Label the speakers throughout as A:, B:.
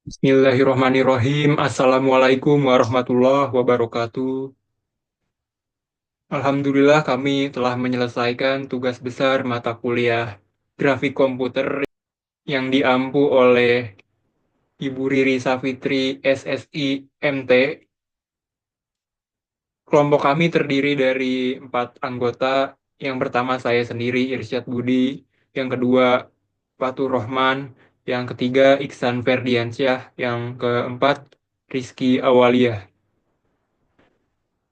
A: Bismillahirrahmanirrahim. Assalamualaikum warahmatullahi wabarakatuh. Alhamdulillah kami telah menyelesaikan tugas besar mata kuliah grafik komputer yang diampu oleh Ibu Riri Safitri SSI MT. Kelompok kami terdiri dari 4 anggota. Yang pertama saya sendiri Irsyad Budi, yang kedua Fatur Rohman, yang ketiga Iksan Ferdiansyah, yang keempat Rizky Awaliyah.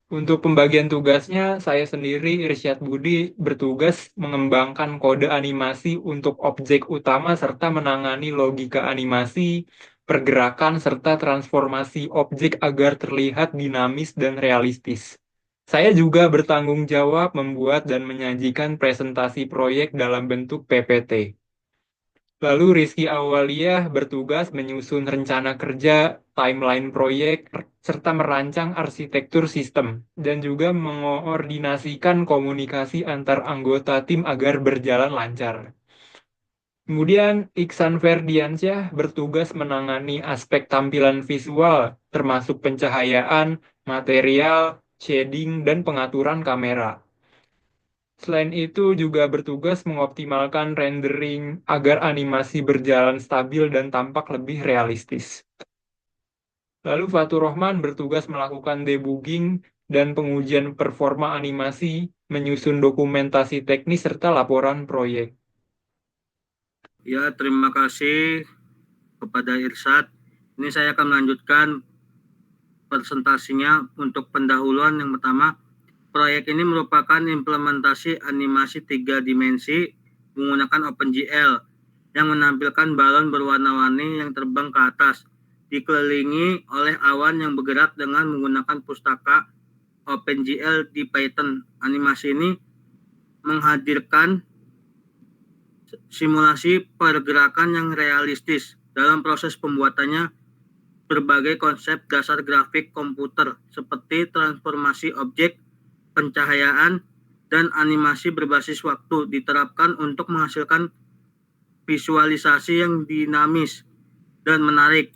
A: Untuk pembagian tugasnya, saya sendiri, Irsyad Budi, bertugas mengembangkan kode animasi untuk objek utama serta menangani logika animasi, pergerakan, serta transformasi objek agar terlihat dinamis dan realistis. Saya juga bertanggung jawab membuat dan menyajikan presentasi proyek dalam bentuk PPT. Lalu Rizky Awaliyah bertugas menyusun rencana kerja, timeline proyek, serta merancang arsitektur sistem, dan juga mengoordinasikan komunikasi antar anggota tim agar berjalan lancar. Kemudian Iksan Ferdiansyah bertugas menangani aspek tampilan visual, termasuk pencahayaan, material, shading, dan pengaturan kamera. Selain itu juga bertugas mengoptimalkan rendering agar animasi berjalan stabil dan tampak lebih realistis. Lalu Fatur Rohman bertugas melakukan debugging dan pengujian performa animasi, menyusun dokumentasi teknis serta laporan proyek.
B: Ya, terima kasih kepada Irsad. Ini saya akan melanjutkan presentasinya. Untuk pendahuluan yang pertama, proyek ini merupakan implementasi animasi 3 dimensi menggunakan OpenGL yang menampilkan balon berwarna-warni yang terbang ke atas, dikelilingi oleh awan yang bergerak dengan menggunakan pustaka OpenGL di Python. Animasi ini menghadirkan simulasi pergerakan yang realistis. Dalam proses pembuatannya, berbagai konsep dasar grafik komputer seperti transformasi objek, pencahayaan, dan animasi berbasis waktu diterapkan untuk menghasilkan visualisasi yang dinamis dan menarik.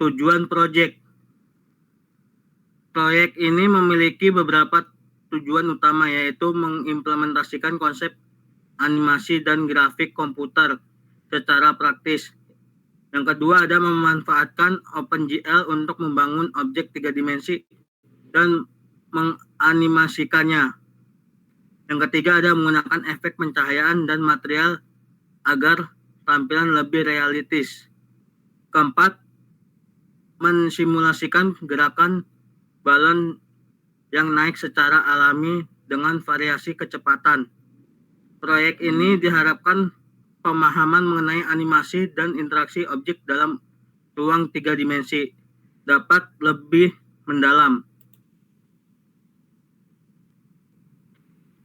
B: Tujuan proyek ini memiliki beberapa tujuan utama, yaitu mengimplementasikan konsep animasi dan grafik komputer secara praktis. Yang kedua ada memanfaatkan OpenGL untuk membangun objek 3 dimensi dan menganimasikannya. Yang ketiga ada menggunakan efek pencahayaan dan material agar tampilan lebih realistis. Keempat, mensimulasikan gerakan balon yang naik secara alami dengan variasi kecepatan. Proyek ini diharapkan pemahaman mengenai animasi dan interaksi objek dalam ruang 3 dimensi dapat lebih mendalam.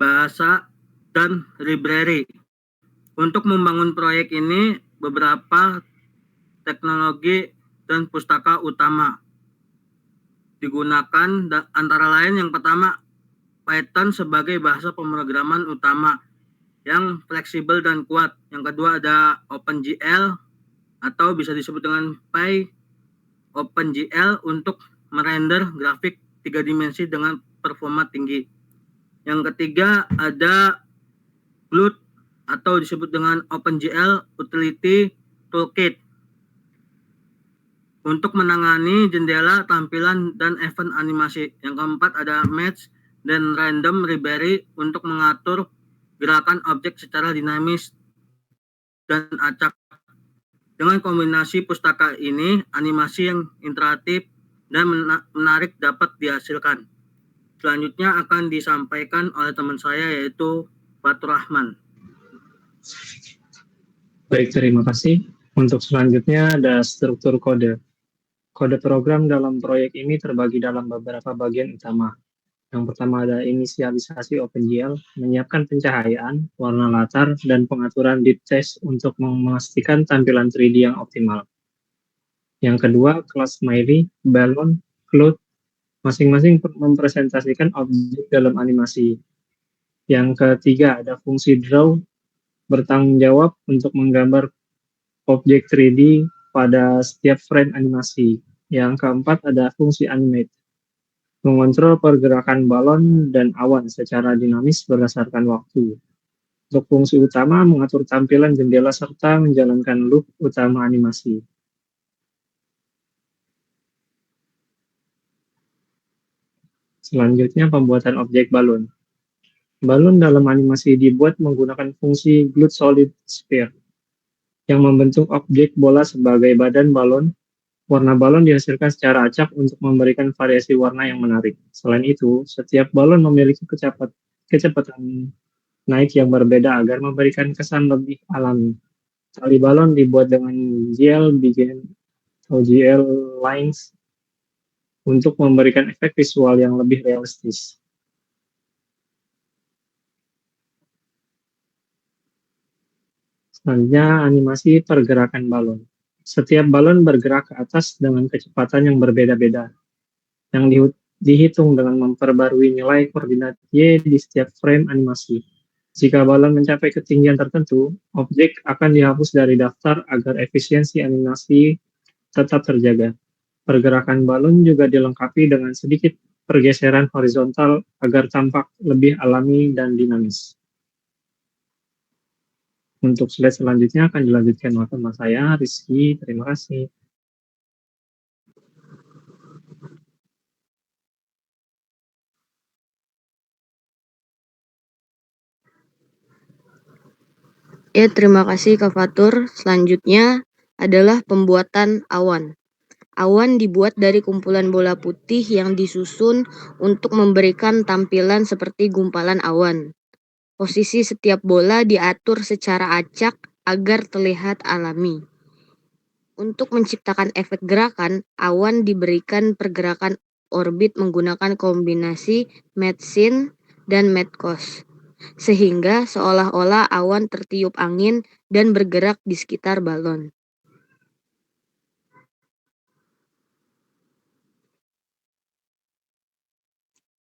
B: Bahasa dan library. Untuk membangun proyek ini, beberapa teknologi dan pustaka utama digunakan, antara lain yang pertama Python sebagai bahasa pemrograman utama yang fleksibel dan kuat. Yang kedua ada OpenGL atau bisa disebut dengan OpenGL untuk merender grafik 3 dimensi dengan performa tinggi. Yang ketiga ada GLUT atau disebut dengan OpenGL Utility Toolkit untuk menangani jendela, tampilan, dan event animasi. Yang keempat ada Match dan Random Library untuk mengatur gerakan objek secara dinamis dan acak. Dengan kombinasi pustaka ini, animasi yang interaktif dan menarik dapat dihasilkan. Selanjutnya akan disampaikan oleh teman saya, yaitu Fatur Rahman.
C: Baik, terima kasih. Untuk selanjutnya ada struktur kode. Kode program dalam proyek ini terbagi dalam beberapa bagian utama. Yang pertama ada inisialisasi OpenGL, menyiapkan pencahayaan, warna latar, dan pengaturan deep text untuk memastikan tampilan 3D yang optimal. Yang kedua, kelas smiley, balon, float, masing-masing mempresentasikan objek dalam animasi. Yang ketiga ada fungsi draw, bertanggung jawab untuk menggambar objek 3D pada setiap frame animasi. Yang keempat ada fungsi animate, mengontrol pergerakan balon dan awan secara dinamis berdasarkan waktu. Untuk fungsi utama, mengatur tampilan jendela serta menjalankan loop utama animasi. Selanjutnya, pembuatan objek balon. Balon dalam animasi dibuat menggunakan fungsi Glued Solid Sphere yang membentuk objek bola sebagai badan balon. Warna balon dihasilkan secara acak untuk memberikan variasi warna yang menarik. Selain itu, setiap balon memiliki kecepatan naik yang berbeda agar memberikan kesan lebih alami. Tali balon dibuat dengan gel begin atau GL lines untuk memberikan efek visual yang lebih realistis. Selanjutnya, animasi pergerakan balon. Setiap balon bergerak ke atas dengan kecepatan yang berbeda-beda, yang dihitung dengan memperbarui nilai koordinat Y di setiap frame animasi. Jika balon mencapai ketinggian tertentu, objek akan dihapus dari daftar agar efisiensi animasi tetap terjaga. Pergerakan balon juga dilengkapi dengan sedikit pergeseran horizontal agar tampak lebih alami dan dinamis. Untuk slide selanjutnya akan dilanjutkan oleh teman saya, Rizky. Terima kasih.
D: Ya, terima kasih Kak Fatur. Selanjutnya adalah pembuatan awan. Awan dibuat dari kumpulan bola putih yang disusun untuk memberikan tampilan seperti gumpalan awan. Posisi setiap bola diatur secara acak agar terlihat alami. Untuk menciptakan efek gerakan, awan diberikan pergerakan orbit menggunakan kombinasi matte scene dan matte ghost, sehingga seolah-olah awan tertiup angin dan bergerak di sekitar balon.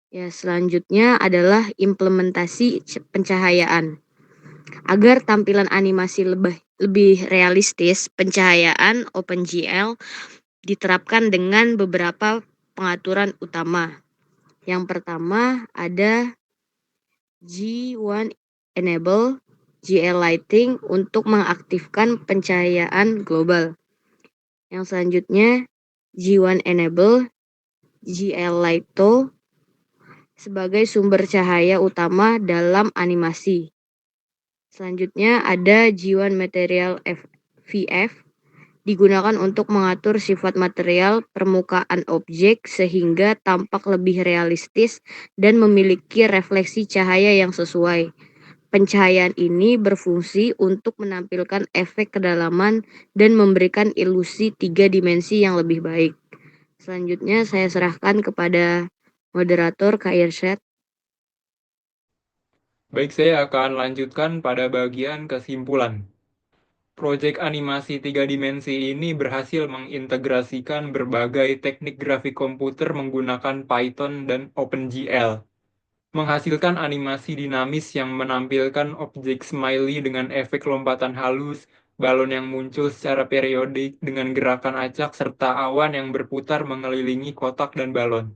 D: Ya, selanjutnya adalah implementasi pencahayaan. Agar tampilan animasi lebih realistis, pencahayaan OpenGL diterapkan dengan beberapa pengaturan utama. Yang pertama ada G1 Enable GL Lighting untuk mengaktifkan pencahayaan global. Yang selanjutnya G1 Enable GL Lighto sebagai sumber cahaya utama dalam animasi. Selanjutnya ada G1 Material VF digunakan untuk mengatur sifat material permukaan objek sehingga tampak lebih realistis dan memiliki refleksi cahaya yang sesuai. Pencahayaan ini berfungsi untuk menampilkan efek kedalaman dan memberikan ilusi 3 dimensi yang lebih baik. Selanjutnya saya serahkan kepada moderator Kak Irsyad.
A: Baik, saya akan lanjutkan pada bagian kesimpulan. Proyek animasi 3 dimensi ini berhasil mengintegrasikan berbagai teknik grafik komputer menggunakan Python dan OpenGL, menghasilkan animasi dinamis yang menampilkan objek smiley dengan efek lompatan halus, balon yang muncul secara periodik dengan gerakan acak, serta awan yang berputar mengelilingi kotak dan balon.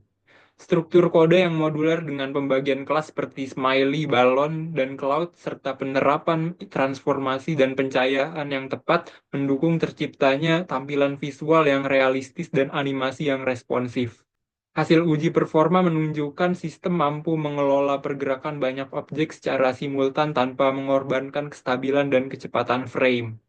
A: Struktur kode yang modular dengan pembagian kelas seperti smiley, balon, dan cloud, serta penerapan transformasi dan pencahayaan yang tepat mendukung terciptanya tampilan visual yang realistis dan animasi yang responsif. Hasil uji performa menunjukkan sistem mampu mengelola pergerakan banyak objek secara simultan tanpa mengorbankan kestabilan dan kecepatan frame.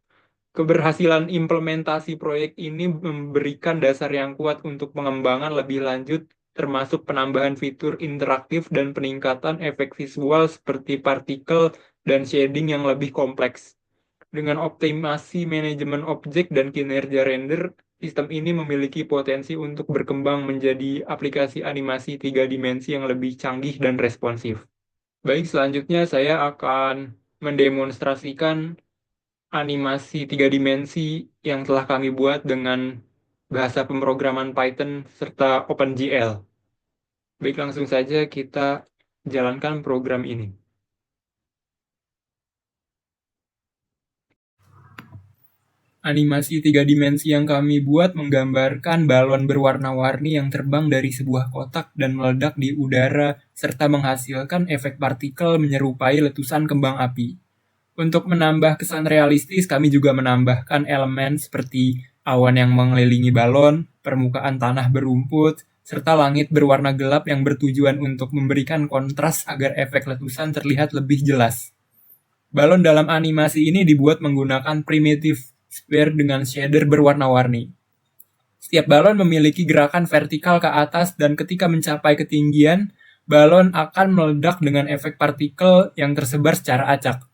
A: Keberhasilan implementasi proyek ini memberikan dasar yang kuat untuk pengembangan lebih lanjut, termasuk penambahan fitur interaktif dan peningkatan efek visual seperti partikel dan shading yang lebih kompleks. Dengan optimasi manajemen objek dan kinerja render, sistem ini memiliki potensi untuk berkembang menjadi aplikasi animasi 3 dimensi yang lebih canggih dan responsif. Baik, selanjutnya saya akan mendemonstrasikan animasi 3 dimensi yang telah kami buat dengan bahasa pemrograman Python serta OpenGL. Baik, langsung saja kita jalankan program ini. Animasi 3 dimensi yang kami buat menggambarkan balon berwarna-warni yang terbang dari sebuah kotak dan meledak di udara, serta menghasilkan efek partikel menyerupai letusan kembang api. Untuk menambah kesan realistis, kami juga menambahkan elemen seperti awan yang mengelilingi balon, permukaan tanah berumput, serta langit berwarna gelap yang bertujuan untuk memberikan kontras agar efek letusan terlihat lebih jelas. Balon dalam animasi ini dibuat menggunakan primitive sphere dengan shader berwarna-warni. Setiap balon memiliki gerakan vertikal ke atas dan ketika mencapai ketinggian, balon akan meledak dengan efek partikel yang tersebar secara acak.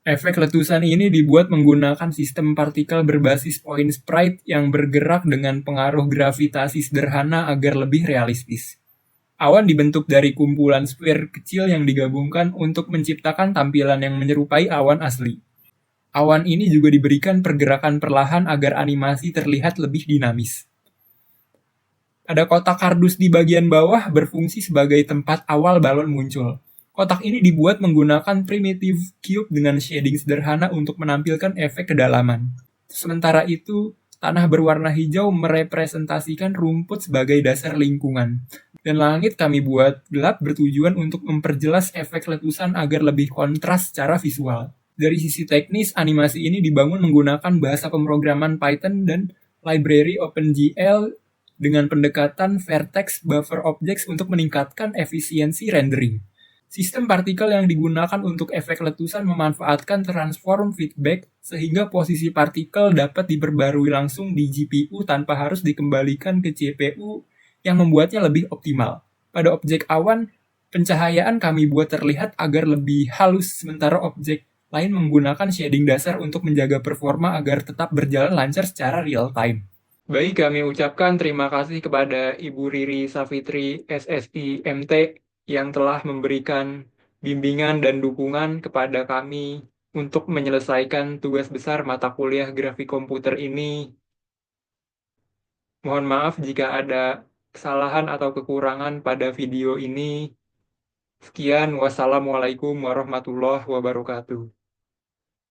A: Efek letusan ini dibuat menggunakan sistem partikel berbasis point sprite yang bergerak dengan pengaruh gravitasi sederhana agar lebih realistis. Awan dibentuk dari kumpulan sphere kecil yang digabungkan untuk menciptakan tampilan yang menyerupai awan asli. Awan ini juga diberikan pergerakan perlahan agar animasi terlihat lebih dinamis. Ada kotak kardus di bagian bawah berfungsi sebagai tempat awal balon muncul. Kotak ini dibuat menggunakan primitive cube dengan shading sederhana untuk menampilkan efek kedalaman. Sementara itu, tanah berwarna hijau merepresentasikan rumput sebagai dasar lingkungan. Dan langit kami buat gelap bertujuan untuk memperjelas efek letusan agar lebih kontras secara visual. Dari sisi teknis, animasi ini dibangun menggunakan bahasa pemrograman Python dan library OpenGL dengan pendekatan vertex buffer objects untuk meningkatkan efisiensi rendering. Sistem partikel yang digunakan untuk efek letusan memanfaatkan transform feedback sehingga posisi partikel dapat diperbarui langsung di GPU tanpa harus dikembalikan ke CPU yang membuatnya lebih optimal. Pada objek awan, pencahayaan kami buat terlihat agar lebih halus, sementara objek lain menggunakan shading dasar untuk menjaga performa agar tetap berjalan lancar secara real time. Baik, kami ucapkan terima kasih kepada Ibu Riri Savitri SSI MT yang telah memberikan bimbingan dan dukungan kepada kami untuk menyelesaikan tugas besar mata kuliah grafik komputer ini. Mohon maaf jika ada kesalahan atau kekurangan pada video ini. Sekian, wassalamualaikum warahmatullahi wabarakatuh.